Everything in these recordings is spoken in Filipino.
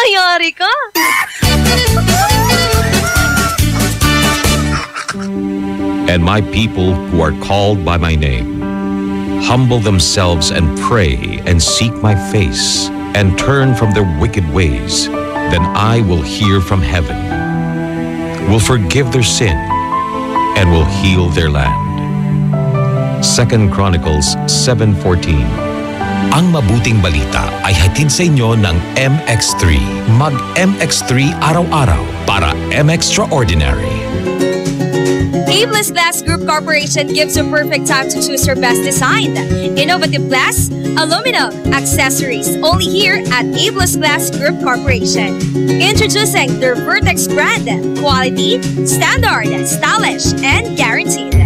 Mayari ka. And my people who are called by my name humble themselves and pray and seek my face and turn from their wicked ways, then I will hear from heaven, will forgive their sin, and will heal their land. 2 Chronicles 7:14. Ang mabuting balita ay hatid sa inyo ng MX3. Mag-MX3 araw-araw para M-Extraordinary. Abless Glass Group Corporation gives you perfect time to choose your best design. Innovative glass, aluminum, accessories, only here at Abless Glass Group Corporation. Introducing their Vertex brand. Quality, standard, stylish, and guaranteed.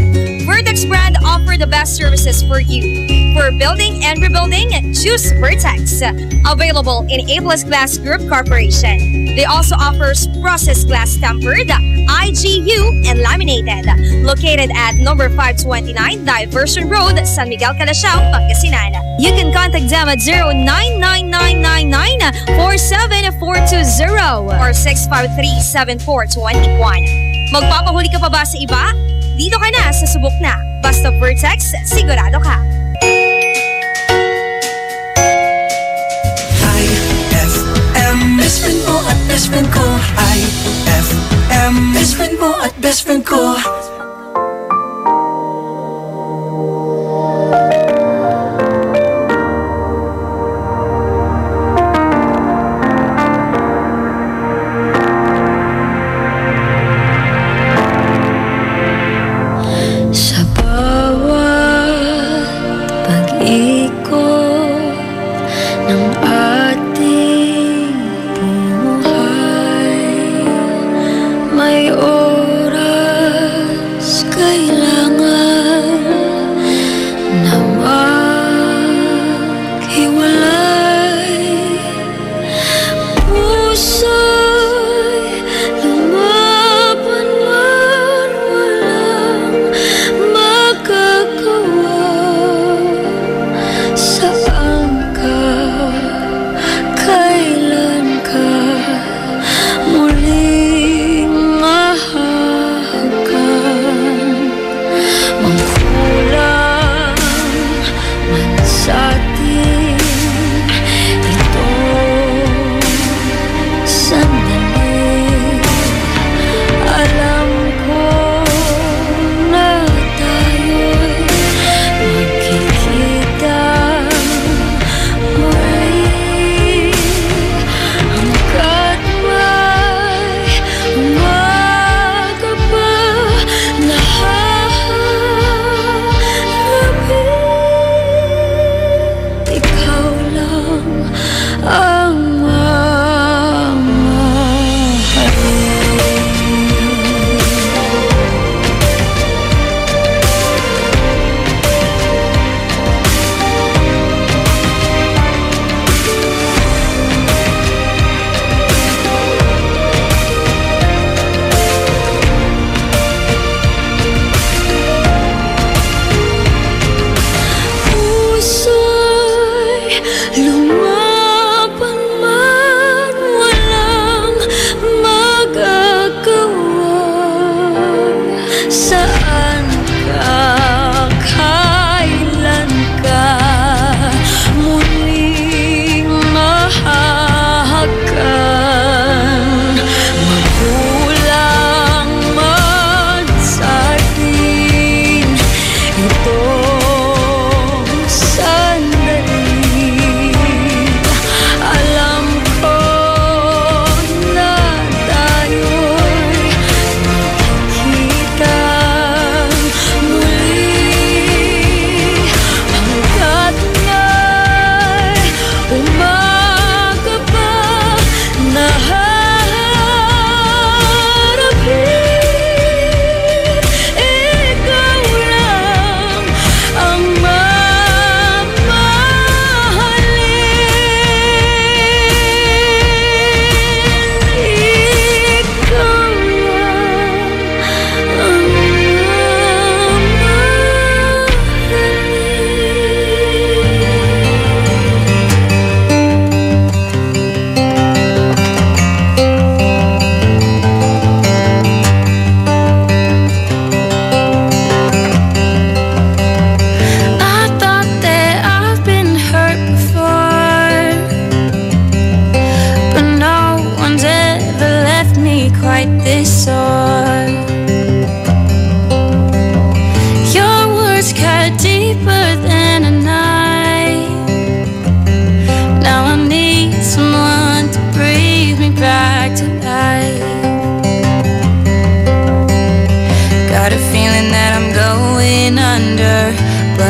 Vertex brand offer the best services for you. For building and rebuilding, choose Vertex. Available in Abless Glass Group Corporation. They also offers processed glass tempered, IGU, and laminated. Located at number 529 Diversion Road, San Miguel, Calasiao, Pangasinan. You can contact them at 099999-47420 or 653-7421. Magpapahuli ka pa ba sa iba? Dito ka na sa subok na. Basta Vertex, sigurado ka. IFM, best friend mo at best friend ko. IFM, best friend mo at best friend ko. Sa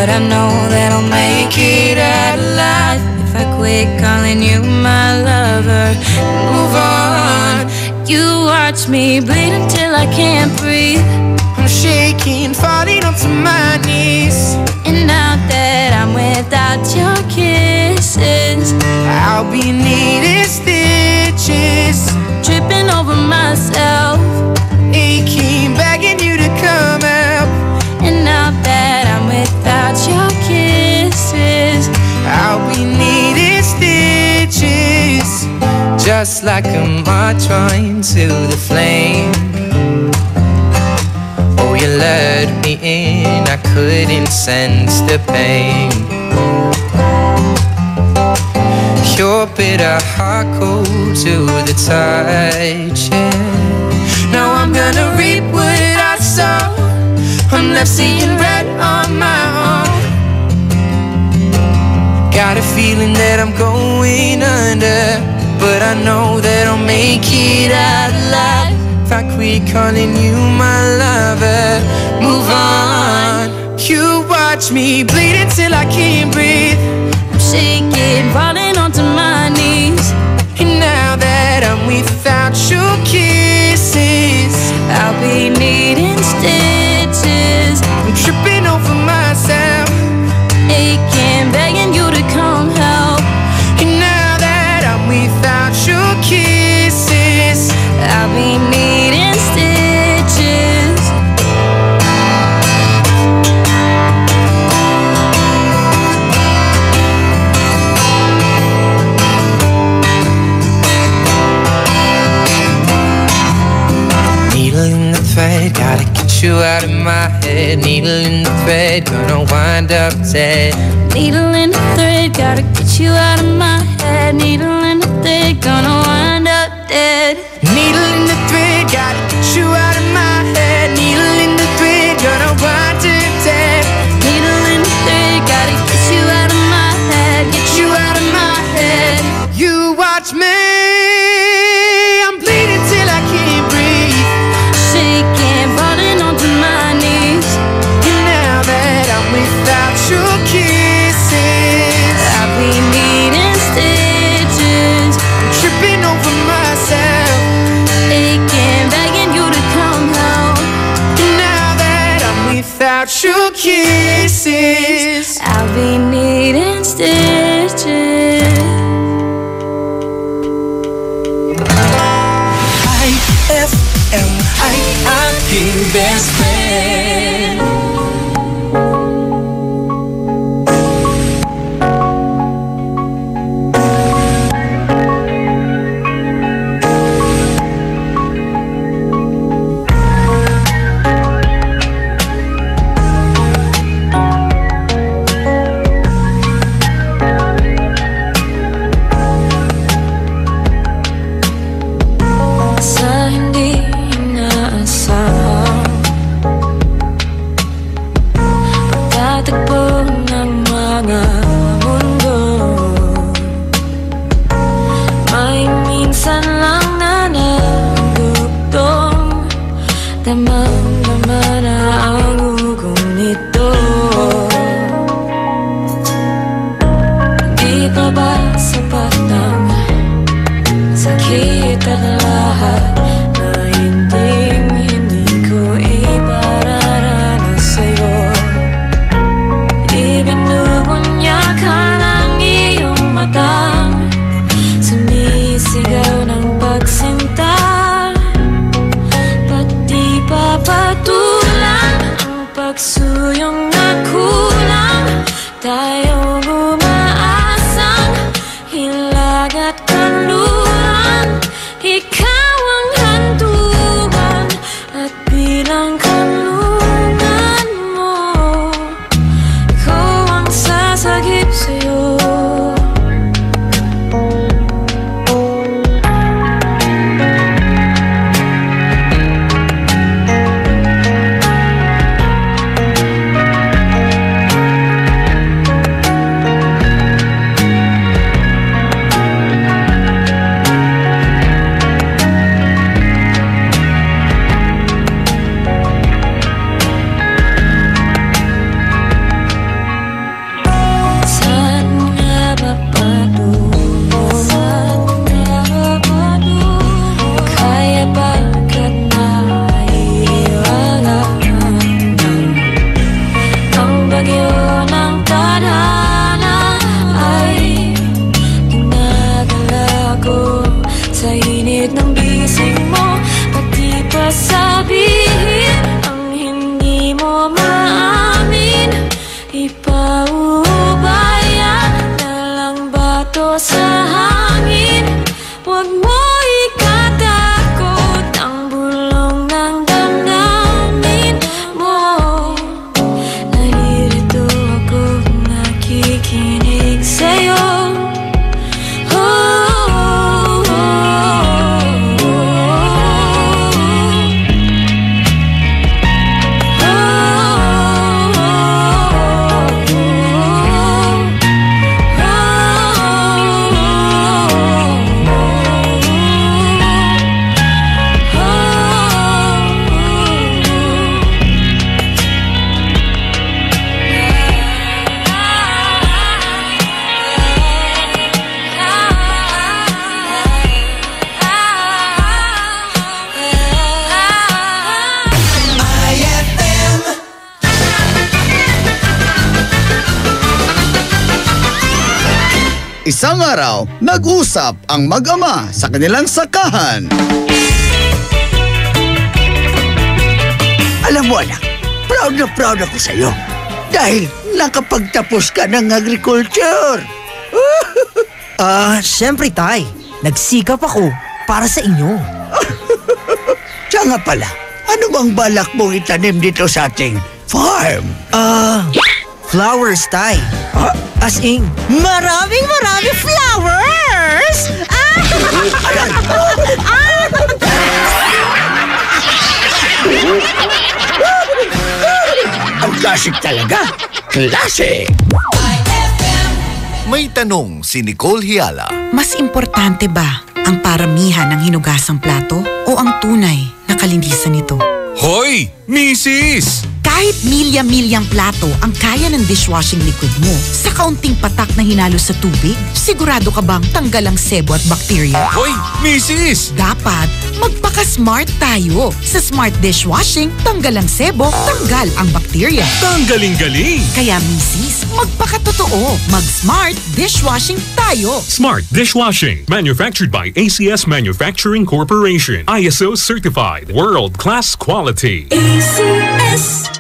but I know that I'll make it out alive if I quit calling you my lover and move on. You watch me bleed until I can't breathe. I'm shaking, falling onto my knees. And now that I'm without your kisses, I'll be needing stitches, tripping over myself, aching, begging you to come help. and now that I'm without your kisses, I'll be needing stitches, just like a moth trying to the flame. Oh, you lured me in, I couldn't sense the pain. Your bitter heart cold to the touch, yeah. Now I'm gonna reap what I sow. I'm left seeing red on my own. Got a feeling that I'm going under, but I know that I'll make it out alive if I quit calling you my lover. Move on. You watch me bleed until I can't breathe. I'm shaking, falling onto my knees. And now that I'm without your kisses, I'll be needing stitches, I'm tripping over myself, aching, begging you to come help. and now that I'm without your kisses, I'll be needing stitches. needle in the thread, gotta get you out of my head. Needle in the thread, gonna wind up dead. Needle in the thread, gotta get you out of my head. Needle in the thread, gonna wind up dead. Needle in the thread, gotta get you out of my head. Needle in the thread, gonna wind up dead. Needle in the thread, gotta get you out of my head. Get you out of my head. You watch me, I'm bleeding till I can't breathe. Shaking, falling onto my knees. And now that I'm without your kisses, I'll be needing stitches, I'm tripping over myself. aching, begging you to come help. And now that I'm without your kisses, I'll be needing stitches. IFM, ay aking best friend. Sa hindi inaasahan, pagtatagpo ng mga mundo, may minsan lang na nagdugtong, damang-dama na ang ugong nito. Di pa ba sapat ang sakit at lahat na hindi ko ipararanas sa'yo? Ibinubunyakan ang iyong mata, sumisigaw ng pagsinta, ba't di pa ba Isang araw, nag-usap ang mag-ama sa kanilang sakahan. Alam mo anak, proud na ako sa'yo. Dahil nakapagtapos ka ng agriculture. Siyempre tay. Nagsikap ako para sa inyo. Siya nga pala, ano bang balak mong itanim dito sa ating farm? Flowers, tay. As in, maraming flowers! Ang classic talaga. Classic! May tanong si Nicole Hiala. Mas importante ba ang paramihan ng hinugasang plato o ang tunay na kalinisan nito? Hoy, Mrs! Kahit milya-milyang plato ang kaya ng dishwashing liquid mo, sa kaunting patak na hinalo sa tubig, sigurado ka bang tanggal ang sebo at bakterya? Hoy, Mrs! Dapat magpaka-smart tayo. Sa smart dishwashing, tanggal ang sebo, tanggal ang bakterya. Tanggaling-galing! Kaya Mrs., magpakatotoo. Mag-smart dishwashing tayo. Smart Dishwashing, manufactured by ACS Manufacturing Corporation. ISO certified, world-class quality. ACS.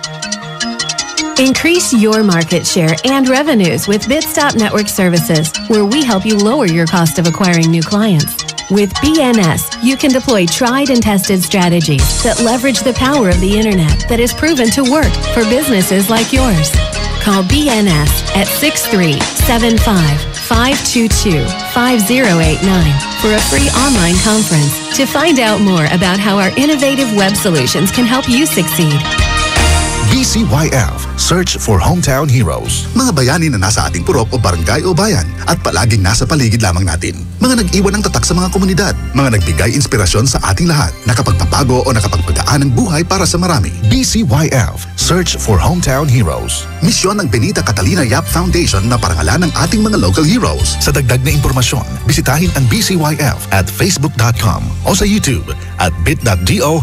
Increase your market share and revenues with Bitstop Network Services, where we help you lower your cost of acquiring new clients. With BNS, you can deploy tried and tested strategies that leverage the power of the internet that is proven to work for businesses like yours. Call BNS at 6375-522-5089 for a free online conference to find out more about how our innovative web solutions can help you succeed. BCYF, Search for Hometown Heroes. Mga bayani na nasa ating purok o barangay o bayan at palaging nasa paligid lamang natin. Mga nag-iwan ng tatak sa mga komunidad. Mga nagbigay inspirasyon sa ating lahat. Nakapagpapago o nakapagpagaan ng buhay para sa marami. BCYF, Search for Hometown Heroes. Misyon ng Benita Catalina Yap Foundation na parangalan ng ating mga local heroes. Sa dagdag na impormasyon, bisitahin ang BCYF at facebook.com o sa YouTube at bit.do/BCYF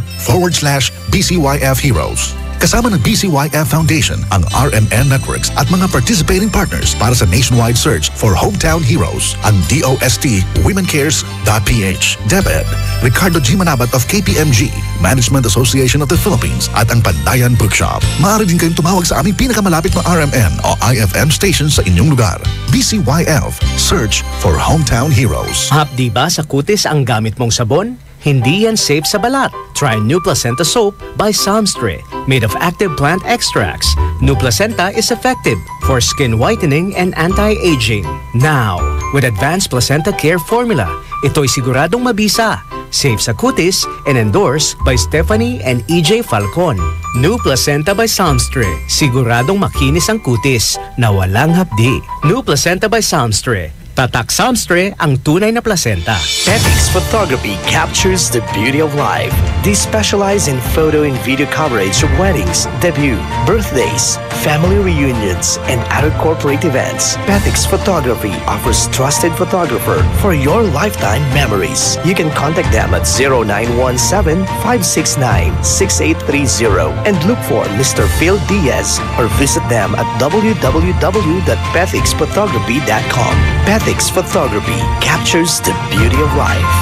Heroes. Kasama ng BCYF Foundation, ang RMN Networks at mga participating partners para sa nationwide search for hometown heroes, ang DOST WomenCares.ph, DepEd, Ricardo G. Manabat of KPMG, Management Association of the Philippines at ang Pandayan Bookshop. Maaari din kayong tumawag sa aming pinakamalapit na RMN o IFM station sa inyong lugar. BCYF, Search for Hometown Heroes. Hapdi ba sa kutis ang gamit mong sabon? Hindi yan safe sa balat. Try New Placenta Soap by Samstre, made of active plant extracts. New Placenta is effective for skin whitening and anti-aging. Now, with Advanced Placenta Care Formula, ito'y siguradong mabisa, safe sa kutis, and endorsed by Stephanie and EJ Falcon. New Placenta by Samstre, siguradong makinis ang kutis na walang hapdi. New Placenta by Samstre. Tatak Samstre ang tunay na placenta. Petix Photography captures the beauty of life. They specialize in photo and video coverage of weddings, debut, birthdays, family reunions, and other corporate events. Petix Photography offers trusted photographer for your lifetime memories. You can contact them at 0917-569-6830 and look for Mr. Phil Diaz or visit them at www.petixphotography.com. Petix Photography captures the beauty of life.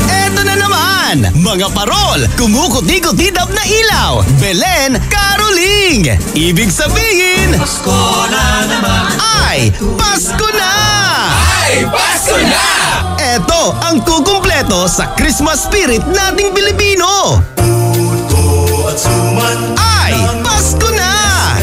Eto na naman! Mga parol! Kumukuti-kutidap na ilaw! Belen Caroling! Ibig sabihin... Pasko na naman! Ay! Pasko na! Ay! Pasko na! Eto ang kukumpleto sa Christmas spirit nating Pilipino! Puto at suman! Ay! Pasko na!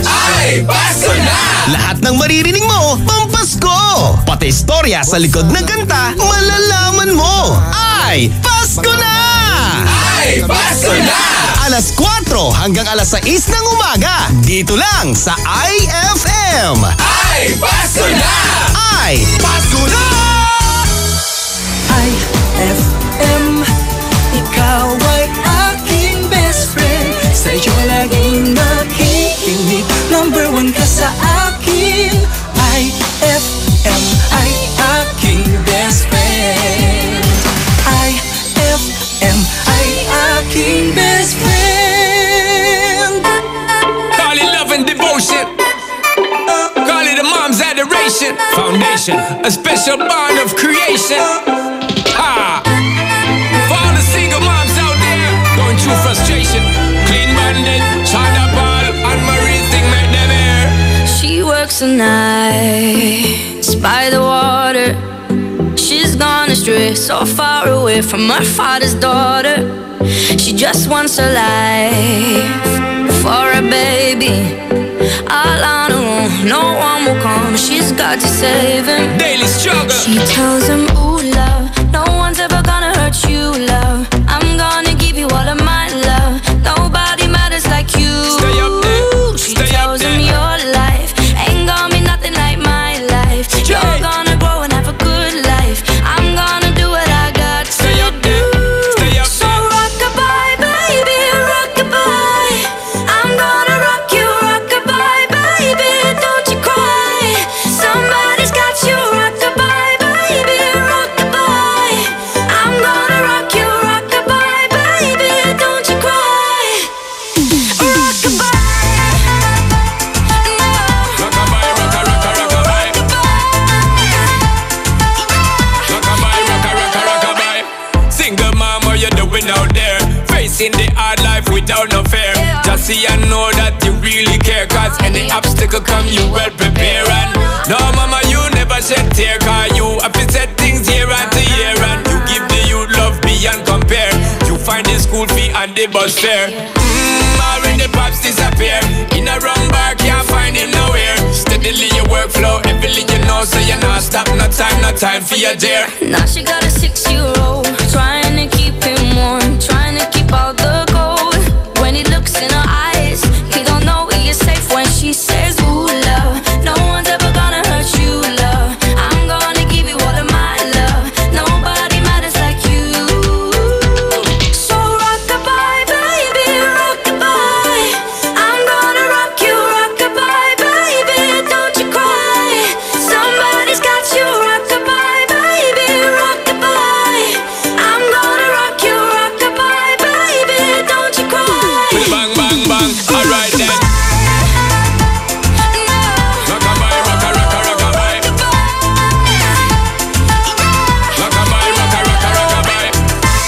Ay! Pasko na! Lahat ng maririnig mo, pampasko! Pati istorya sa likod ng kanta, malalaman mo! Ay, Pasko na! Ay, Pasko na! Alas 4 hanggang alas 6 ng umaga, dito lang sa IFM! Ay, Pasko na! Ay, Pasko na! IFM, ikaw ay aking best friend. Sa iyo laging nakikinig, number 1 ka sa akin. IFM ay aking best friend. IFM ay aking best friend. Call it love and devotion. Call it a mom's adoration. Foundation, a special bond of creation. Ha! For all the single moms out there going through frustration, Clean Bandit, China Ball, and Marie thing make them air. She works the nights by the water. She's gone astray, so far away from her father's daughter. She just wants her life for a baby. All on her own, no one will come. She's got to save him. Daily struggle. She tells him, ooh, love, no one's ever gonna hurt you, love. I'm gonna give you all of my love. Nobody matters like you. Stay up there. She tells him your life ain't gonna be nothing like my life. You're gonna grow and have a good life. I'm gonna do what I got to do. Stay up so rock-a-bye, baby, rock-a-bye. I'm gonna rock you, rock-a-bye, baby. Don't you cry. Somebody's got you, rock-a-bye, baby, rock-a-bye. I'm gonna rock you, rock-a-bye, baby. Don't you cry. Rock-a-bye. Out there, facing the hard life without no fear. Just see and know that you really care, cause any obstacle come you well prepare. And no mama, you never shed tear, cause you have to set things year after year. And you give the youth love beyond compare. You find the school fee and the bus fare. Or when the pops disappear, in a wrong bar can't find him nowhere. Steadily your workflow, everything you know, so you not stop, no time for your dear. Now she got a 6-year-old, trying to keep him warm, trying to keep out the cold. When he looks in her eyes, he don't know he is safe when she says, ooh, love, no one's ever gonna hurt you, love. I'm gonna give you all of my love. Nobody matters like you. So rock-a-bye, baby, rock-a-bye. I'm gonna rock you, rock-a-bye, baby. Don't you cry. Somebody's got you, rock-a-bye, baby, rock-a-bye. I'm gonna rock you, rock-a-bye, baby. Don't you cry. Bang, bang, bang, alright then. Rock-a-bye, rock-a-rock-a-rockabye. Rock-a-bye, rock-a-rock-a-rockabye.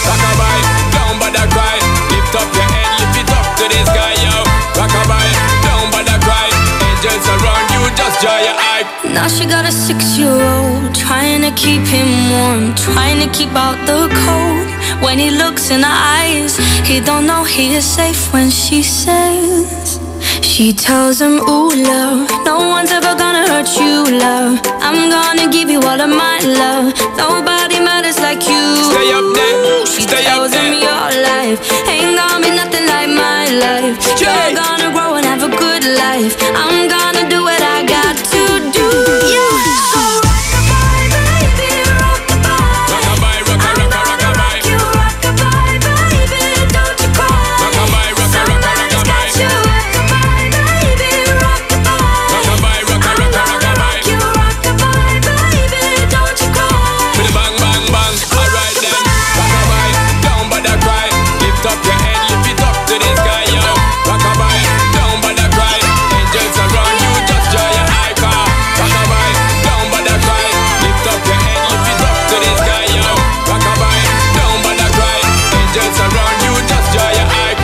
Rock-a-bye, don't bother cry. Lift up your head, lift it up to the sky, yo. Rock-a-bye, don't bother cry. Angels around you, just dry your eye. Now she got a 6-year-old, trying to keep him warm, trying to keep out the cold. When he looks in her eyes, he don't know he is safe when she says. She tells him, ooh, love, no one's ever gonna hurt you, love. I'm gonna give you all of my love. Nobody matters like you. Stay up there. She Stay tells up there. him your life ain't gonna be nothing like my life. You're gonna grow and have a good life. I'm gonna do what I got to do. Yeah. So rock-a-bye, baby, rock-a-bye. Rock-a-bye, rock-a-rock-a-rockabye. You rock-a-bye, baby, don't you cry. Rock-a-bye, rock-a-rock-a-rockabye. You rock-a-bye, baby, rock-a-bye. Rock-a-bye, rock-a-rock-a-rockabye. You rock-a-bye, baby, don't you cry. With a bang, bang, bang, alright then. Rock-a-bye, don't bother cry. Lift up your head, lift it up to the sky, yo. Rock-a-bye, don't bother cry. Angels around you, just dry your eye, car. Rock-a-bye, don't bother cry. Lift up your head, lift it up to the sky, yo. Rock-a-bye, don't bother cry. Angels around you, just dry your eye.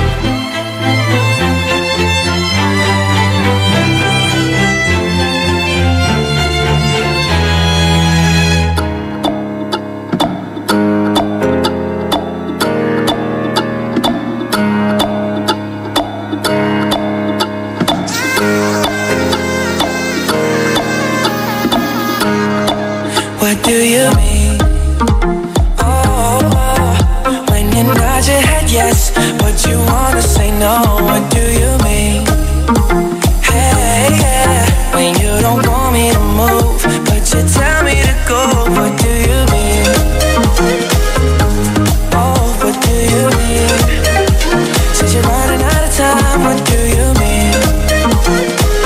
What do you mean? Oh, when you nod your head yes, but you wanna say no. What do you mean? Hey, yeah, when you don't want me to move, but you tell me to go. What do you mean? Oh, what do you mean? Since you're running out of time, what do you mean?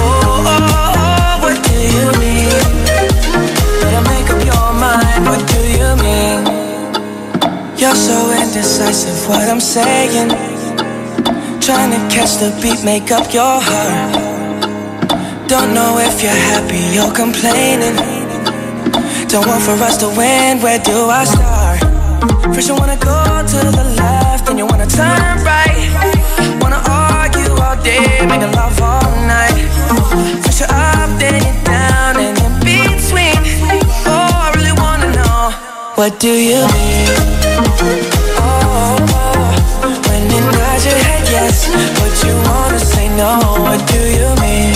Oh, what do you mean? Better make up your mind, what do you mean? You're so indecisive, what I'm saying. Trying to catch the beat, make up your heart. Don't know if you're happy or complaining. Don't want for us to win, where do I start? First you wanna go to the left, then you wanna turn right. Wanna argue all day, making love all night. First you're up, then you're down, and in between. Oh, I really wanna know, what do you mean? Oh, when you nod your head yes, but you wanna say no, what do you mean?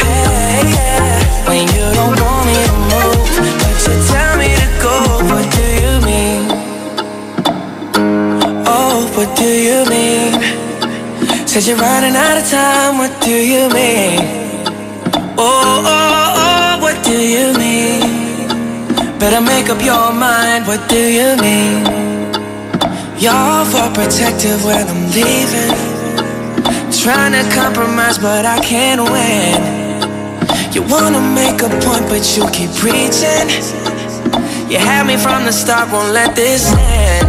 Hey, yeah, when you don't want me to move, but you tell me to go, what do you mean? Oh, what do you mean? Said you're running out of time, what do you mean? Oh, oh, oh, what do you mean? Better make up your mind, what do you mean? You're for protective when I'm leaving. Trying to compromise, but I can't win. You wanna make a point, but you keep preaching. You had me from the start, won't let this end.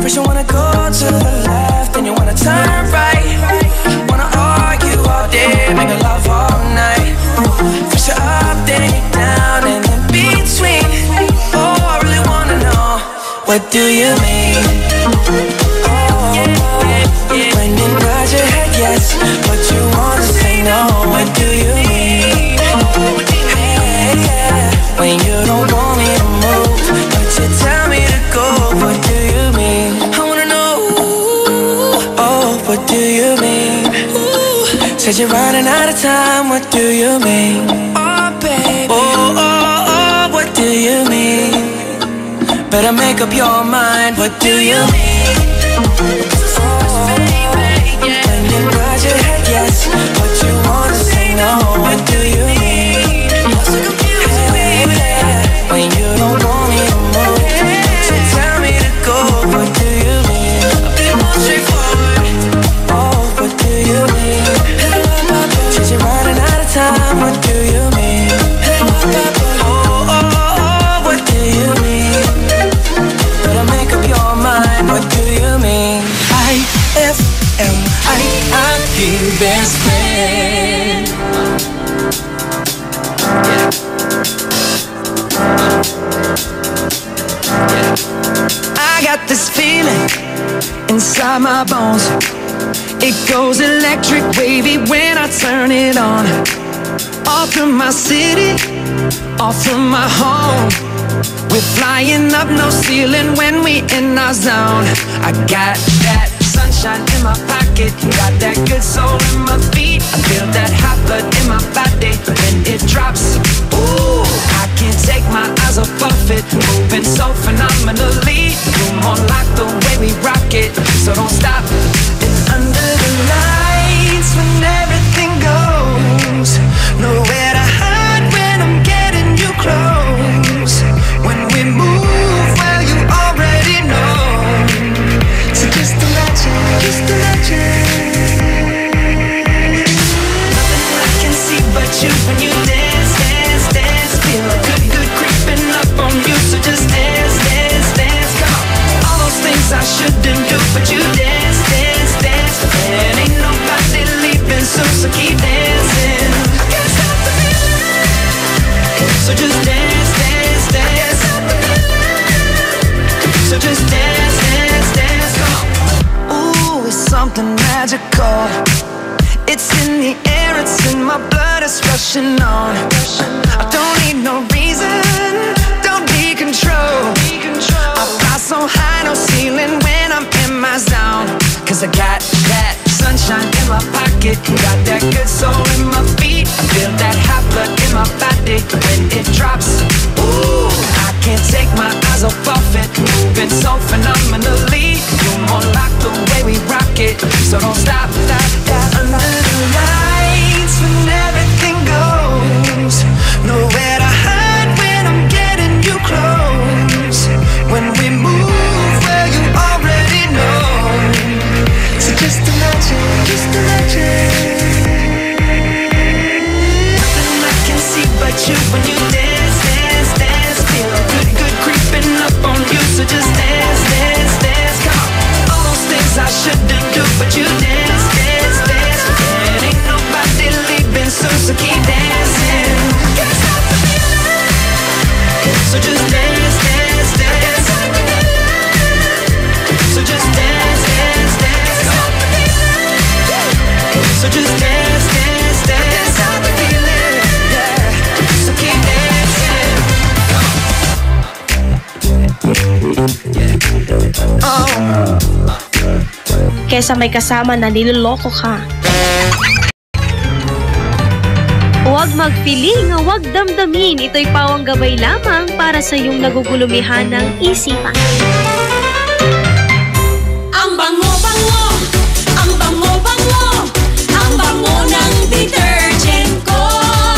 First you wanna go to the left, then you wanna turn right. Wanna argue all day, make love all night. First you're up, then you're down, and in between. Oh, I really wanna know, what do you mean? Oh, when you nod your head yes, but you wanna say no, what do you mean? Hey, yeah, when you don't want me to move, but you tell me to go, what do you mean? I wanna know, oh, what do you mean? Said you're running out of time, what do you mean? Oh, baby, oh, oh, oh, what do you mean? Better make up your mind, what do you mean? Oh, when you nod your head yes, but you wanna say no, what do you mean? Hey, yeah, when you don't want me to move, but you tell me to go, what do you mean? A bit more straightforward. Oh, what do you mean? Since you're running out of time, what do you mean? Oh, oh, oh, what do you mean? Better make up your mind, what do you mean? IFMIIT, best friend. I got this feeling inside my bones. It goes electric wavy when I turn it on. Off from my city, off from my home. We're flying up, no ceiling when we in our zone. I got that sunshine in my pocket, got that good soul in my feet. I feel that hot blood in my body when it drops. Ooh, I can't take my eyes off of it, moving so phenomenally. You're more like the way we rock it, so don't stop. It's under the lights when everything goes. Nowhere to hide when I'm getting you close. When we move, well, you already know. So just imagine, nothing I can see but you when you dance, dance, dance. Feel a good, good creeping up on you. So just dance, dance, dance. Come on, all those things I shouldn't do, but you dance, dance, dance. And ain't nobody leaving soon, so keep dancing. I can't stop the feeling. So just dance, dance, dance. So just dance, dance, dance. Come on. Ooh, it's something magical. It's in the air, it's in my blood, it's rushing on. I don't need no reason, don't be control. I fly so high, no ceiling when I'm in my zone. Cause I got that sunshine in my pocket, got that good soul in my feet. I feel that hot blood in my body when it drops. Ooh, I can't take my eyes off of it, moving so phenomenally. You're more like the way we rock it, so don't stop, stop, stop. Under the lights when everything goes, nowhere to hide when I'm getting you close. When we move, well, you already know. So just imagine, nothing I can see but you when you dance, dance, dance. Feel a good, good creeping up on you. So just dance, dance, dance. Come on, all those things I shouldn't do, but you dance, dance, dance. Kesa may kasama na niloloko ka. Huwag magpiling, huwag damdamin. Ito'y pawang gabay lamang para sa iyong nagugulumihan ng isipan. Ang bango-bango, ang bango-bango, ang bango ng detergent ko.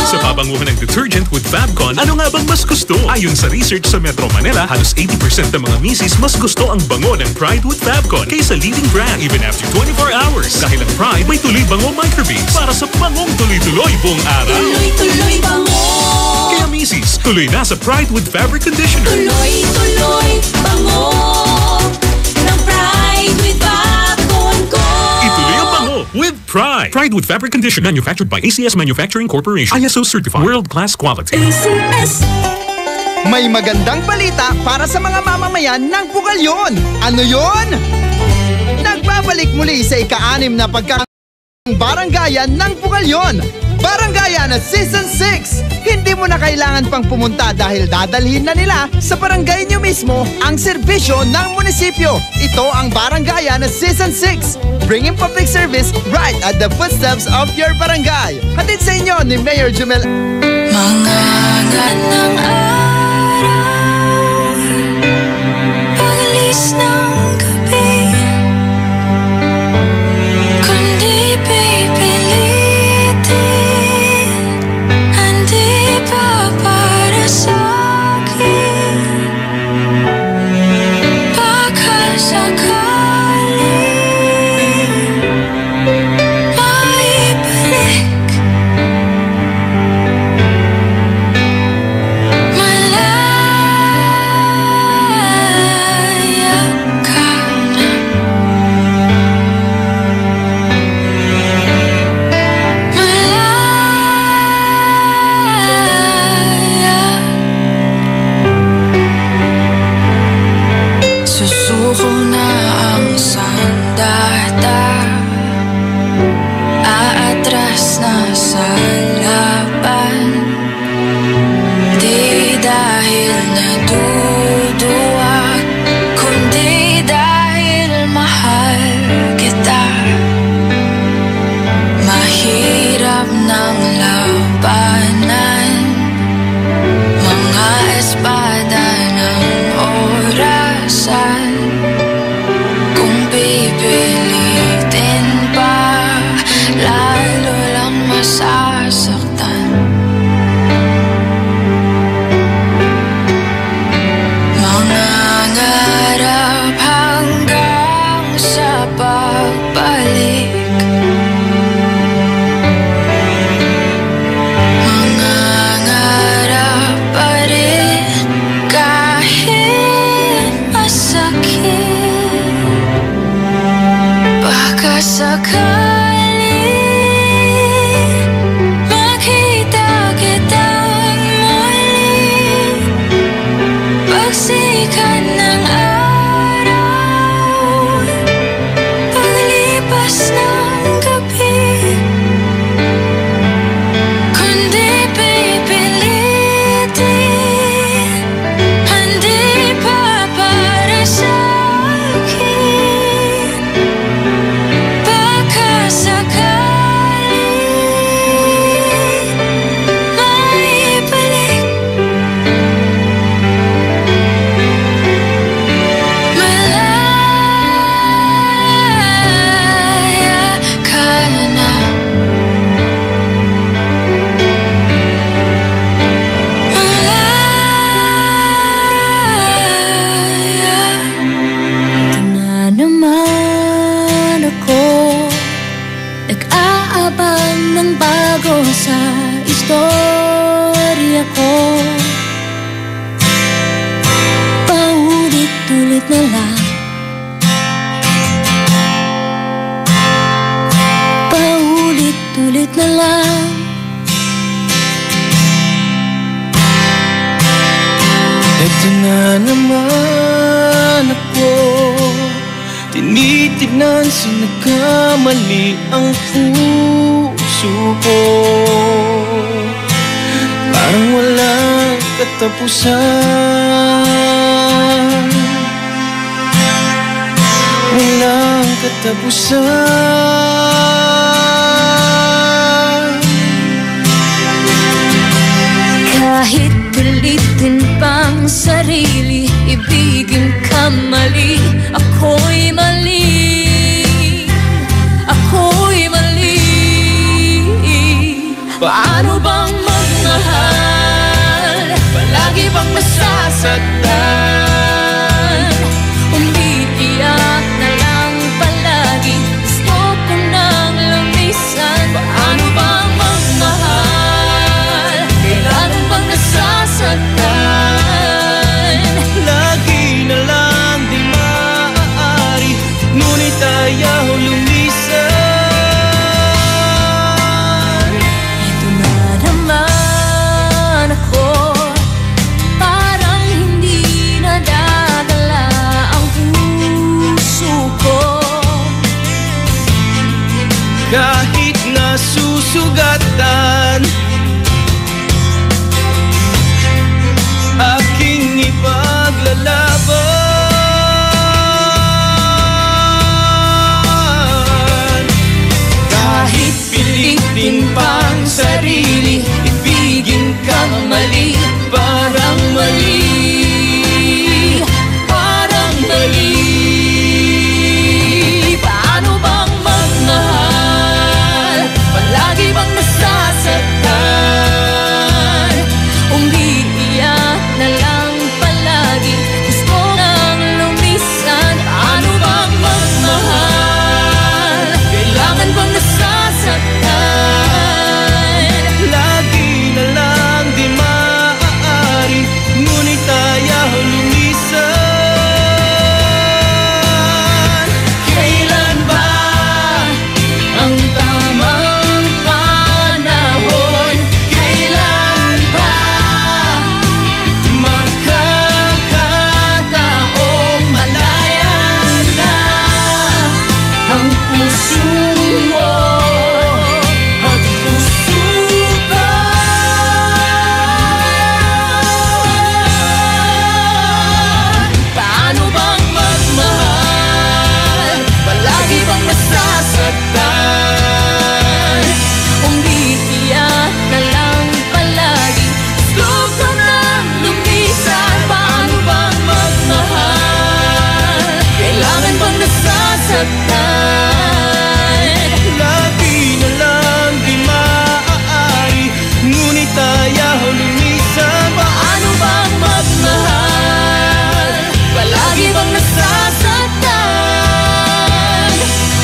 Sa pabanguhan ng detergent with Fabcon, ano nga bang mas gusto? Ayon sa research sa Metro Manila, halos 80% ng mga misis mas gusto ang bango ng Pride with Fabcon kaysa leading brand even after 24 hours. Dahil ang Pride may tuloy bango microbeads para sa bangong tuloy-tuloy buong araw. Tuloy-tuloy bango. Kaya misis, tuloy na sa Pride with Fabric Conditioner. Tuloy-tuloy bango ng Pride with Fabcon ko. Ituloy ang bango with Pride. Pride with Fabric Conditioner. Manufactured by ACS Manufacturing Corporation. ISO certified. World-class quality. ACS. May magandang balita para sa mga mamamayan ng Bukalyon. Ano yon? Nagbabalik muli sa ika-6 na Baranggayan ng Bukalyon. Baranggayan na Season 6. Hindi mo na kailangan pang pumunta dahil dadalhin na nila sa barangay nyo mismo ang serbisyo ng munisipyo. Ito ang Baranggayan na Season 6. Bringing public service right at the footsteps of your barangay. Hatid sa inyo ni Mayor Jumel. Mga ganang araw, pag-alis ng gabi, kundi pipilitin, hindi pa para sa'kin. Baka sakaling maibalik, susuko na ang sandata, aatras na sa laban. Di dahil naduduwag, kundi dahil mahal kita. Mahirap ng labanan, mga espada ng orasan. Kung pipilitin pa, lalo lang masasaktan. Mga ngarap hanggang sa pagbalik, mga ngarap pa rin kahit masakit. Baka sakali makita kitang muli, pagsikat ng araw, paglipas ng gabi. Kundi pipilitin, hindi pa para sa'kin. Baka sakali maibalik, malaya ka na. Ito na naman ako, nag-aabang ng bago sa istorya ko. Paulit-ulit na lang, paulit-ulit na lang. Ito na naman ako, tinitignan sa nagkamali ang puso ko. Parang walang katapusan. katapusan. Kahit pilitin pang sarili, ibigin ka mali, ako'y mali, ako'y mali. Paano bang magmahal? Palagi bang masasaktan? Umiiyak na lang palagi, gusto ko nang lumisan. Paano bang magmahal? Kailangan bang nasasaktan? Lagi na lang di maaari, ngunit ayaw lumisan. Ito na naman ako, parang hindi nadadala ang puso ko. Kahit nasusugatan, aking ipaglalaban. Kahit pilitin pang sarili, ibigin kang mali, parang mali, parang mali. Paano bang magmahal? Palagi bang nasasaktan? Umiiyak na lang palagi, gusto nang lumisan. Paano bang magmahal? Kailangan bang nasasaktan? Lagi na lang di maaari, ngunit ayaw lumisan. Kailan ba ang tamang panahon? Kailan ba makakataong malayan na ang puso mo at puso ko? Paano bang magmahal? Palagi bang nasasaktan? Umiiyak na lang palagi, gusto ko nang lumisan. Paano bang magmahal? Kailangan bang nasasaktan? Lagi na lang di maaari, ngunit ayaw lumisan. Paano bang magmahal? Palagi bang nasasaktan?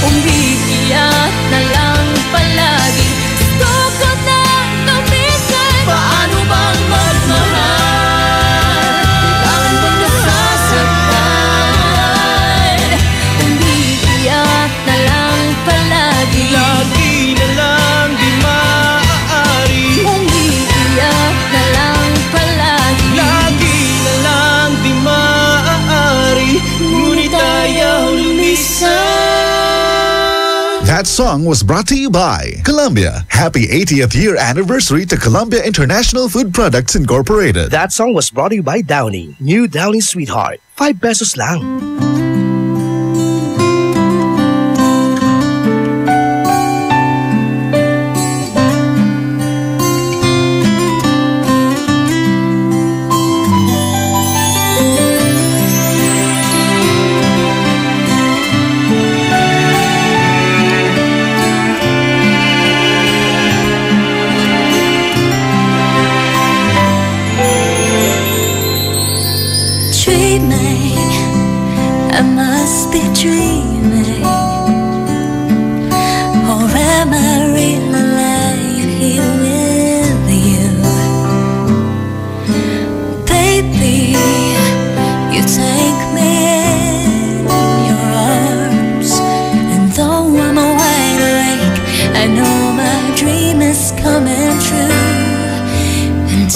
Umiiyak na lang palagi, gusto ko nang lumisan. Paano bang magmahal? Kailangan bang nasasaktan? Umiiyak na lang palagi, Lagi na lang di maaari, umiiyak na lang palagi. lagi na lang di maaari, ngunit ayaw lumisan. That song was brought to you by Columbia. Happy 80th year anniversary to Columbia International Food Products Incorporated. That song was brought to you by Downy. New Downy Sweetheart. 5 pesos lang. Dreaming, I must be dreaming, or am I really lying here with you? Baby, you take me in your arms, and though I'm wide awake, I know my dream is coming true. And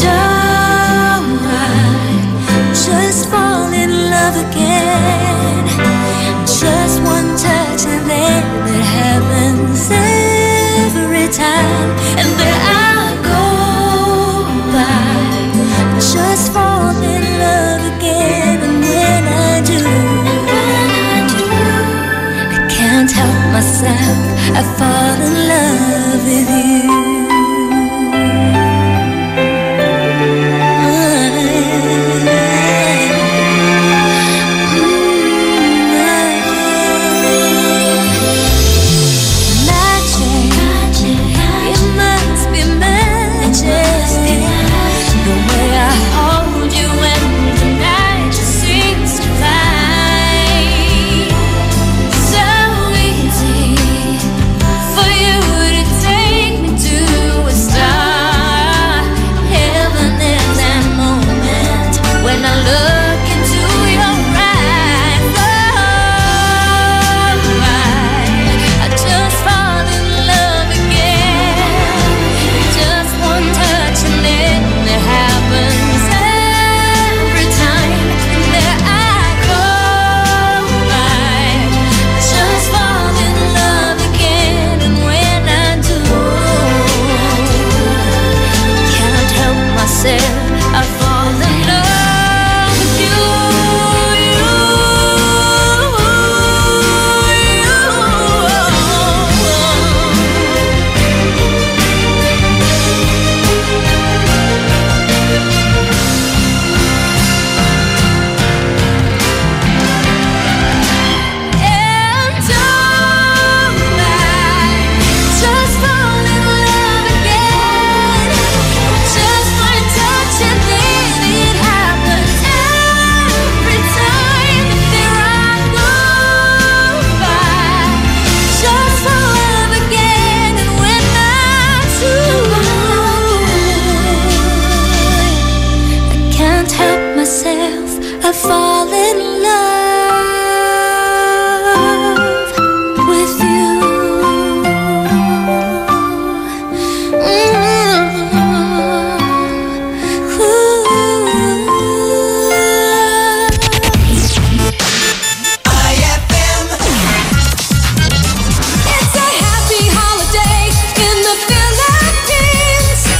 just fall in love again. Just one touch and then it happens every myself, I fall in love with you.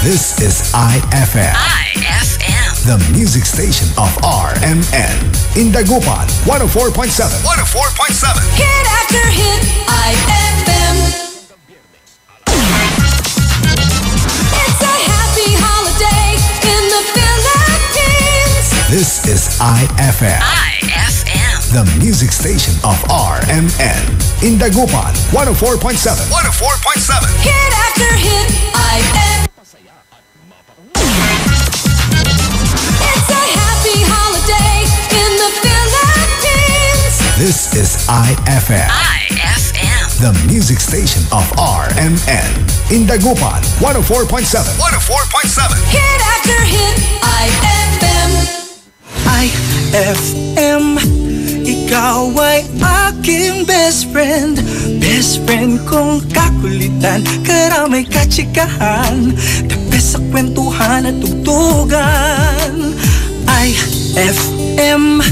This is IFM. The music station of RMN. In Dagupan, 104.7. 104.7. Hit after hit, IFM. It's a happy holiday in the Philippines. This is IFM. The music station of RMN. In Dagupan, 104.7. 104.7. Hit after hit, IFM. It's a happy holiday in the Philippines. This is IFM. The music station of RMN. In Dagupan, 104.7. 104.7. Hit after hit, IFM. IFM, ikaw ay aking best friend. Best friend kong kakulitan, karamay katsikahan, the best sa kwentuhan at tugtugan. IFM,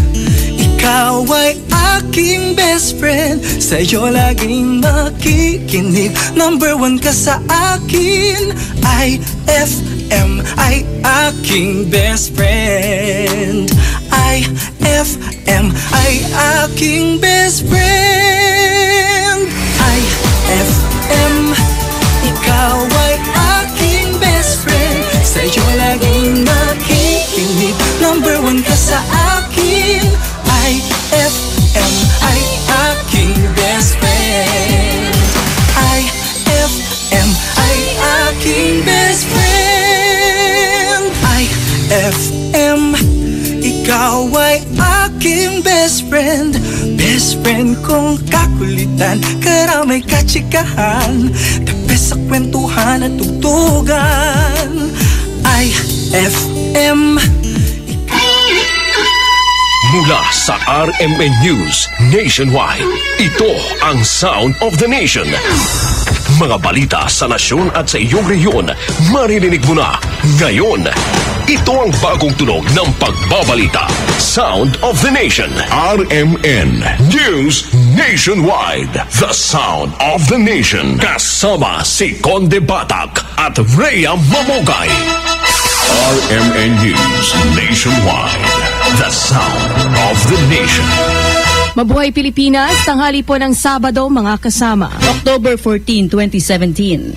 ikaw ay aking best friend. Sa'yo laging makikinig, number one ka sa akin. IFM ay aking best friend. IFM ay aking best friend. IFM, ikaw ay aking best friend. Sa'yo laging makikinig, number one ka sa akin. IFM ay aking best friend. IFM ay aking best friend. IFM, ikaw ay aking best friend. Best friend kong kakulitan, karamay katsikahan, the best sa kwentuhan at tugtugan. IFM. Mula sa RMN News Nationwide, ito ang Sound of the Nation. Mga balita sa nasyon at sa iyong rehiyon, maririnig mo na ngayon. Ito ang bagong tunog ng pagbabalita. Sound of the Nation. RMN News Nationwide. The Sound of the Nation. Kasama si Conde Batak at Rhea Mamogay. RMN News Nationwide. The Sound of the Nation. Mabuhay Pilipinas, tanghali po ng Sabado mga kasama. October 14, 2017.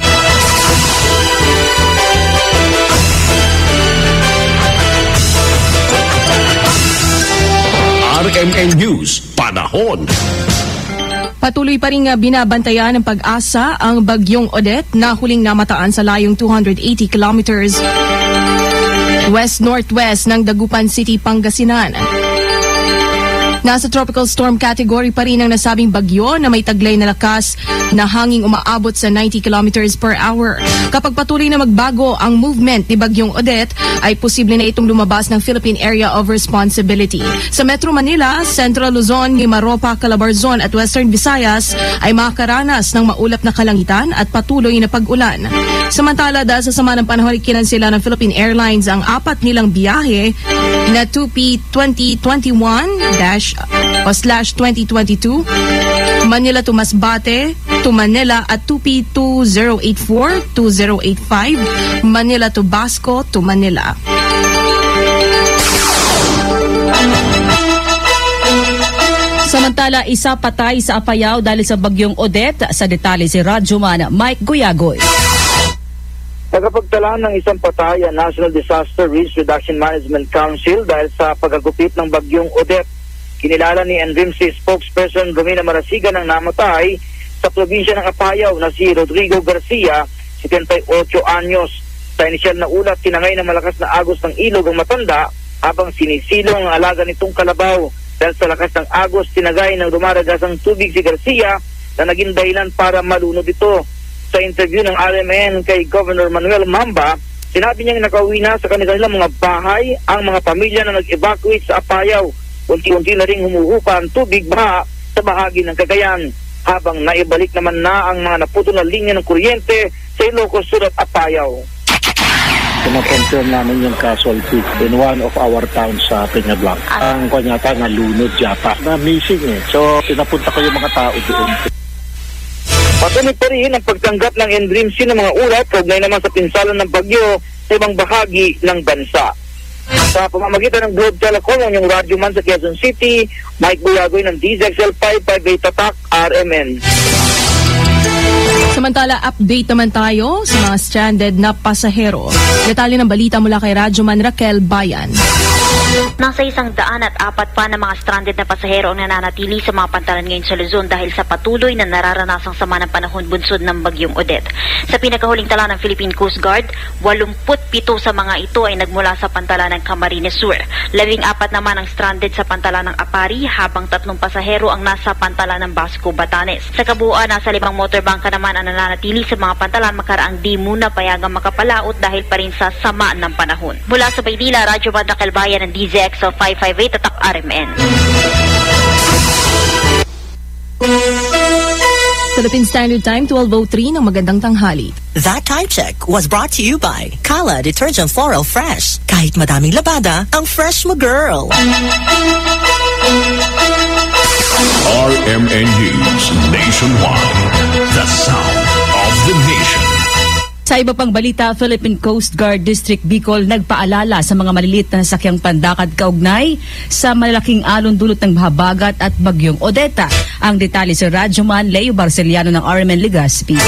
RMN News, panahon. Patuloy pa rin binabantayan ng pag-asa ang bagyong Odette na huling namataan sa layong 280 kilometers west-northwest ng Dagupan City, Pangasinan. Nasa tropical storm category pa rin ang nasabing bagyo na may taglay na lakas na hanging umaabot sa 90 kilometers per hour. Kapag patuloy na magbago ang movement ni bagyong Odette, ay posible na itong lumabas ng Philippine Area of Responsibility. Sa Metro Manila, Central Luzon, Mimaropa, Calabarzon at Western Visayas ay makakaranas ng maulap na kalangitan at patuloy na pag-ulan. Samantala, dahil sa sama ng panahon, kinansela ng Philippine Airlines ang 4 nilang biyahe na 2P 2021-/2022, Manila to Masbate, to Manila at 2P 2084-2085, Manila to Basco to Manila. Samantala, isa patay sa Apayao dahil sa bagyong Odette. Sa detalye si Radyoman Mike Guyagoy. Tagapagtala ng isang patay ang National Disaster Risk Reduction Management Council dahil sa pagkagupit ng bagyong Odette. Kinilala ni NRIMC spokesperson Romina Marasigan ang namatay sa probinsya ng Apayao na si Rodrigo Garcia, 78 anyos. Sa inisyal na ulat, tinangay ng malakas na agos ng ilog ang matanda habang sinisilong ang alaga nitong kalabaw. Dahil sa lakas ng agos, tinagay ng dumaragasang tubig si Garcia na naging dahilan para malunod ito. Sa interview ng RMN kay Governor Manuel Mamba, sinabi niyang nakauwi na sa kanilang mga bahay ang mga pamilya na nag-evacuate sa Apayao. Unti-unti na rin humuhupa ang tubig baha sa bahagi ng Cagayan, habang naibalik naman na ang mga naputol na linya ng kuryente sa Ilocos Sur at Apayao. Pinakonfirm namin yung casualty in one of our towns sa Peñablanc. Ang kanyata na lunod yata na missing So pinapunta ko yung mga tao doon. Patuloy pa rin ang pagtanggap ng NRIMC ng mga ulat kaugnay naman sa pinsalan ng bagyo sa ibang bahagi ng bansa. Sa pamamagitan ng Globe Telecom, yung radyoman sa Quezon City, Mike Buyagoy ng DZXL 558 Tatak, RMN. Samantala, update naman tayo sa mga stranded na pasahero. Detalye ng balita mula kay Radyoman Raquel Bayan. Nasa 104 pa na mga stranded na pasahero ang nananatili sa mga pantalan ngayon sa Luzon dahil sa patuloy na nararanasang sama ng panahon bunsod ng bagyong Odette. Sa pinakahuling tala ng Philippine Coast Guard, 87 sa mga ito ay nagmula sa pantalan ng Camarines Sur. 14 naman ang stranded sa pantalan ng Apari, habang 3 pasahero ang nasa pantalan ng Basco, Batanes. Sa kabuuan, nasa 5 motorbangka naman ang nananatili sa mga pantalan makaraang di muna payagang makapalaot dahil pa rin sa sama ng panahon. Mula sa Maynila, Radyo Bandakal Bayan ng DZXL 558 Tatak, RMN. Philippine Standard Time, 12:03 ng magandang tanghali. That time check was brought to you by Kala Detergent Floral Fresh. Kahit madaming labada, ang fresh mo, girl. RMN News Nationwide. The sound of the nation. Sa iba pang balita, Philippine Coast Guard District Bicol nagpaalala sa mga maliliit na sasakyang pandakad kaugnay sa malalaking alon dulot ng habagat at bagyong Odette. Ang detalye sa Radyoman Leo Barceliano ng RMN Legazpi.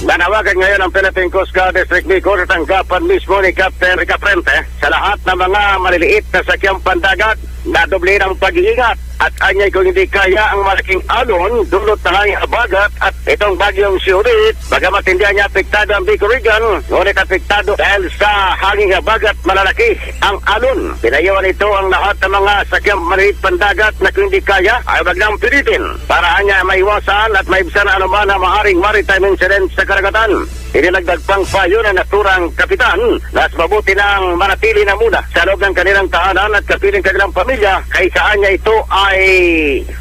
Nanawagan ngayon ang Philippine Coast Guard District Bicol sa tanggapan mismo ni Captain Rica Prente sa lahat ng mga maliliit na sasakyang pandagat na doble ng pag-iingat at anyay kung hindi kaya ang malaking alon dulot ng hanging habagat at itong bagyong si Odette. Bagamat hindi niya apektado ang Bicol Region, ngunit apektado dahil sa hanging habagat malalaki ang alon. Pinayuan ito ang lahat ng mga sakyang maliliit pandagat na kung hindi kaya ay wag nang pilitin para anya maiwasan at maibsan ang anuman na maaaring maritime incident sa karagatan. Inilagdag pang payo na naturang kapitan na mabuti nang manatili na muna sa loob ng kanilang tahanan at kapiling kanilang pamilya kaysa anya ito ay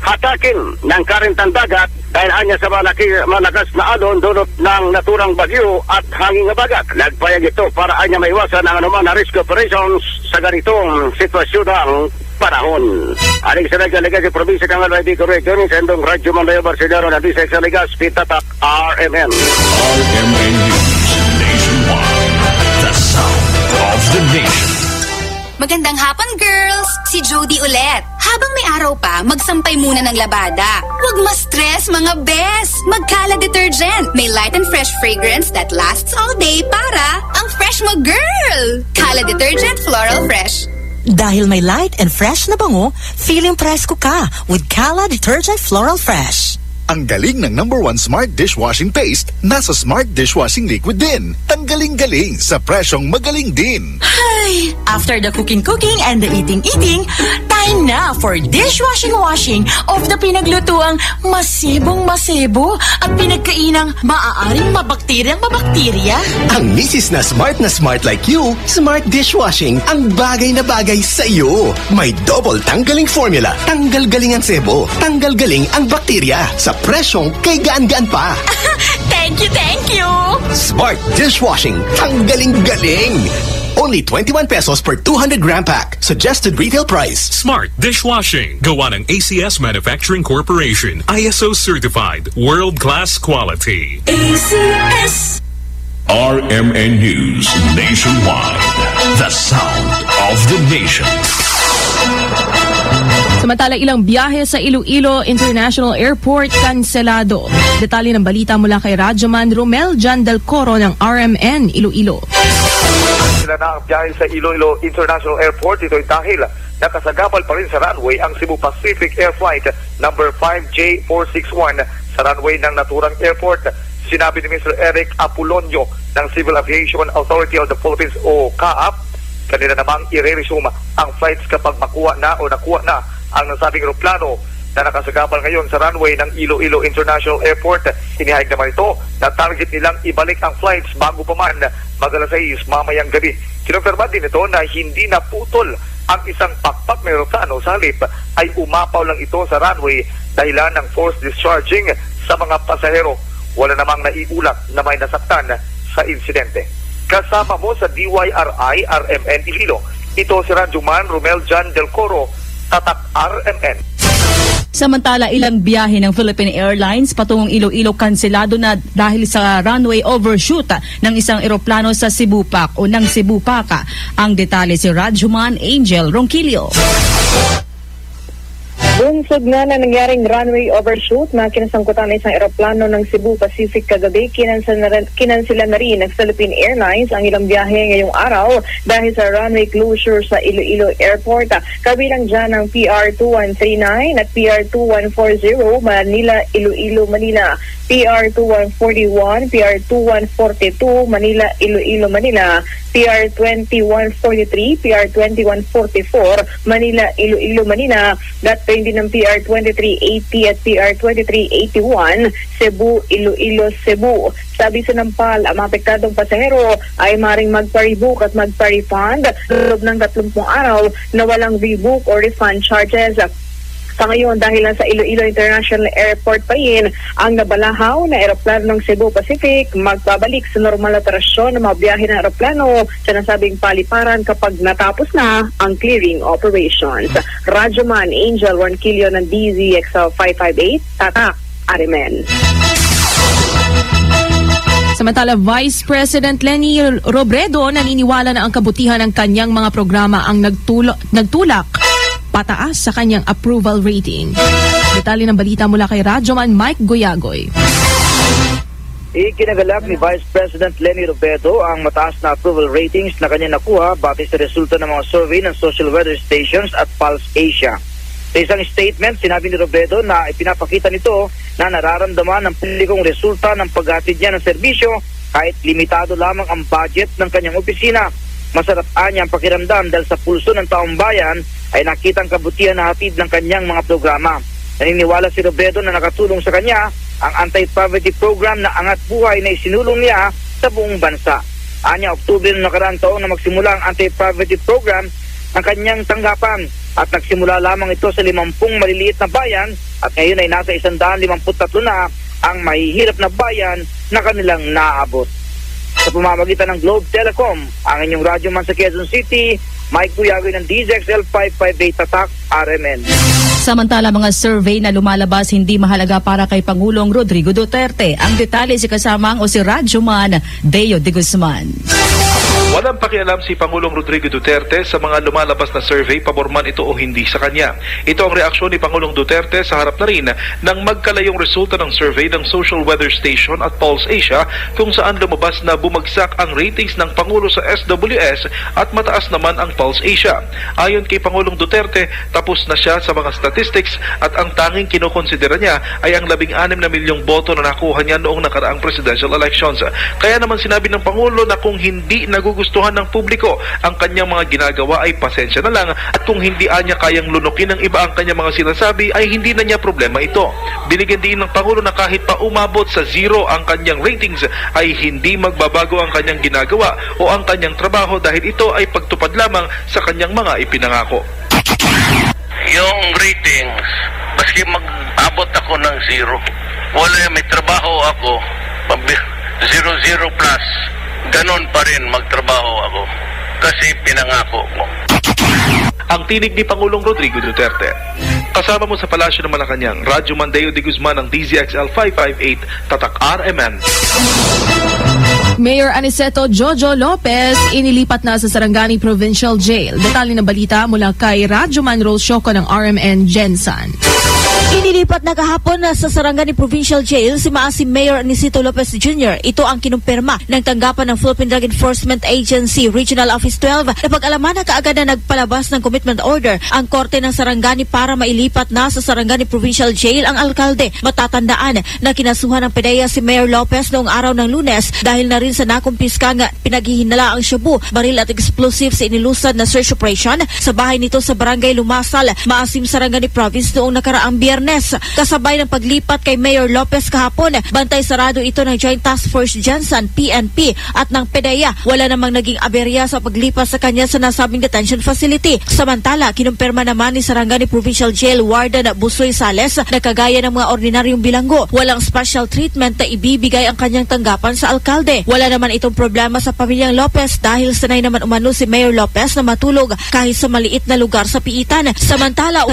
hatakin ng karentang dagat dahil anya sa malakas na alon dulot ng naturang bagyo at hanging habagat. Nagpayag ito para anya maiwasan ang anuman na risk operations sa ganitong sitwasyon ng panahon. Aling sa nagkaliga si Provincia ng Albay Bicol Region, Sendong Radyo Mandayo Barcelona na Bisek sa Legazpi, Tatak, RMN. RMN News Nationwide. The sound of the nation. Magandang hapon, girls! Si Jody ulit. Habang may araw pa, magsampay muna ng labada. Huwag ma-stress mga bes! Mag-Kala Detergent. May light and fresh fragrance that lasts all day para ang fresh mo, girl! Kala Detergent Floral Fresh. Dahil may light and fresh na bango, feeling presko ka with Kala Detergent Floral Fresh. Ang galing ng #1 Smart Dishwashing Paste, nasa Smart Dishwashing Liquid din. Tanggaling-galing sa presyong magaling din. Ay, after the cooking and the eating, time na for dishwashing of the pinaglutuang masibong-masibo at pinagkainang maaaring mabakterya. Ang misis na smart like you, Smart Dishwashing ang bagay na bagay sa iyo. May double tanggaling formula, tanggal galing ang sebo, tanggal galing ang bakterya sa presyong kay gaan-gaan pa. Thank you! Smart Dishwashing, tanggaling-galing. Only 21 pesos per 200 gram pack. Suggested retail price. Smart Dishwashing. Gawa ng ACS Manufacturing Corporation. ISO certified. World-class quality. ACS. RMN News Nationwide. The sound of the nation. Samantala, ilang biyahe sa Iloilo International Airport kanselado. Detalye ng balita mula kay Radyoman Romel Jan Del Coro ng RMN Iloilo. Sila na ang biyahe sa Iloilo International Airport. Ito'y dahil nakasagabal pa rin sa runway ang Cebu Pacific Air Flight number 5J461 sa runway ng naturang airport. Sinabi ni Mr. Eric Apolonio ng Civil Aviation Authority of the Philippines o CAAP, kanila namang i-resume ang flights kapag nakuha na ang nasabing aeroplano na nakasagabal ngayon sa runway ng Iloilo International Airport. Inihayag naman ito na target nilang ibalik ang flights bago pa man mag-alas 6 mamayang gabi. Kinumpirma din ito na hindi naputol ang isang pakpak na aeroplano, sa halip ay umapaw lang ito sa runway dahilan ng forced discharging sa mga pasahero. Wala namang naiulat na may nasaktan sa insidente. Kasama mo sa DYRI RMN Iloilo, ito si Radyoman Romel Jan Del Coro, Tatak RMN. Samantala, ilang biyahe ng Philippine Airlines patungong Iloilo kanselado na dahil sa runway overshoot ng isang eroplano sa Cebu PAC o ng Cebu PACA. Ang detalye si Radyoman Angel Ronquillo. Bunsod nga na nangyaring runway overshoot na kinasangkutan ng isang eroplano ng Cebu Pacific kagabi, kinansila na rin ng Philippine Airlines ang ilang biyahe ngayong araw dahil sa runway closure sa Iloilo Airport. Kabilang dyan ang PR2139 at PR2140 Manila-Iloilo, Manila, PR2141, PR2142 Manila-Iloilo, Manila, PR2143, PR2144 Manila-Iloilo, Manila, at din ng PR2380 at PR2381 Cebu-Iloilo, Cebu. Sabi sa Nampal, ang mga apektadong pasahero ay maring magpa-rebook at magpa-refund loob ng 30 araw na walang rebook or refund charges. Sa ngayon, dahil lang sa Iloilo International Airport pa rin ang nabalahaw na eroplano ng Cebu Pacific, magbabalik sa normal na operasyon ng mga biyahe ng eroplano sa nasabing paliparan kapag natapos na ang clearing operations. Radyoman Angel Ronquillo ng DZXL 558, Tatak RMN. Samantala, Vice President Leni Robredo naniniwala na ang kabutihan ng kanyang mga programa ang nagtulak pataas sa kanyang approval rating. Detalye ng balita mula kay Radyoman Mike Goyagoy. Ikinagalak ni Vice President Leni Robredo ang mataas na approval ratings na kanya nakuha batay sa resulta ng mga survey ng social weather stations at Pulse Asia. Sa isang statement, sinabi ni Robredo na ipinapakita nito na nararamdaman ng publikong resulta ng paghatid niya ng serbisyo kahit limitado lamang ang budget ng kanyang opisina. Masarap niya ang pakiramdam dahil sa pulso ng taong bayan ay nakitang kabutihan na hatid ng kanyang mga programa. Naniniwala si Robredo na nakatulong sa kanya ang anti-poverty program na Angat Buhay na isinulong niya sa buong bansa. Anya, Oktubre noong nakaraang taon na magsimula ang anti-poverty program ng kanyang tanggapan at nagsimula lamang ito sa 50 maliliit na bayan at ngayon ay nasa 153 na ang mahihirap na bayan na kanilang naaabot. Sa pamamagitan ng Globe Telecom, ang inyong radyoman sa Quezon City, Mike Guyagoy ng DZXL 558 Tatak RMN. Samantala, mga survey na lumalabas hindi mahalaga para kay Pangulong Rodrigo Duterte. Ang detalye si kasamang o si Radyoman Deo de Guzman. Walang pakialam si Pangulong Rodrigo Duterte sa mga lumalabas na survey, pabor man ito o hindi sa kanya. Ito ang reaksyon ni Pangulong Duterte sa harap na rin ng magkalayong resulta ng survey ng Social Weather Station at Pulse Asia, kung saan lumabas na bumagsak ang ratings ng Pangulo sa SWS at mataas naman ang Pulse Asia. Ayon kay Pangulong Duterte, tapos na siya sa mga statistics at ang tanging kinukonsidera niya ay ang 16 na milyong boto na nakuha niya noong nakaraang presidential elections. Kaya naman sinabi ng Pangulo na kung hindi nagugustuhan ng publiko ang kanyang mga ginagawa ay pasensya na lang, at kung hindi niya kayang lunukin ng iba ang kanyang mga sinasabi ay hindi na niya problema ito. Binigyan din ng Pangulo na kahit pa umabot sa 0 ang kanyang ratings ay hindi magbabago ang kanyang ginagawa o ang kanyang trabaho dahil ito ay pagtupad lamang sa kanyang mga ipinangako. Yung ratings, maski mag-abot ako ng 0, wala, may trabaho ako, 0-0 plus, ganon pa rin magtrabaho ako kasi pinangako ko. Ang tinig ni Pangulong Rodrigo Duterte. Kasama mo sa Palasyo ng Malacanang, Radyo Mandeo de Guzman ng DZXL 558, Tatak RMN. Mayor Aniceto Jojo Lopez inilipat na sa Sarangani Provincial Jail. Detalye ng balita mula kay Radyo Man Rolshoco ng RMN Jensen. Inilipat na kahapon sa Sarangani Provincial Jail si Maasim Mayor Aniceto Lopez Jr. Ito ang kinumpirma ng tanggapan ng Philippine Drug Enforcement Agency Regional Office 12 na pag-alaman na kaagad na nagpalabas ng commitment order ang korte ng Sarangani para mailipat na sa Sarangani Provincial Jail ang alkalde. Matatandaan na kinasuhan ng PDEA si Mayor Lopez noong araw ng Lunes dahil na rin sa nakumpiskang pinaghihinala ang shabu, baril at explosives sa inilusad na search operation sa bahay nito sa Barangay Lumasal, Maasim, Sarangani Province noong nakaraang Biyernes. Kasabay ng paglipat kay Mayor Lopez kahapon, bantay sarado ito ng Joint Task Force Jensen, PNP at ng PDEA. Wala namang naging aberya sa paglipat sa kanya sa nasabing detention facility. Samantala, kinumpirma naman ni Sarangani Provincial Jail Warden Busoy Sales na kagaya ng mga ordinaryong bilanggo, walang special treatment na ibibigay ang kanyang tanggapan sa alkalde. Wala naman itong problema sa pamilyang Lopez dahil sanay naman umano si Mayor Lopez na matulog kahit sa maliit na lugar sa piitan. Samantala,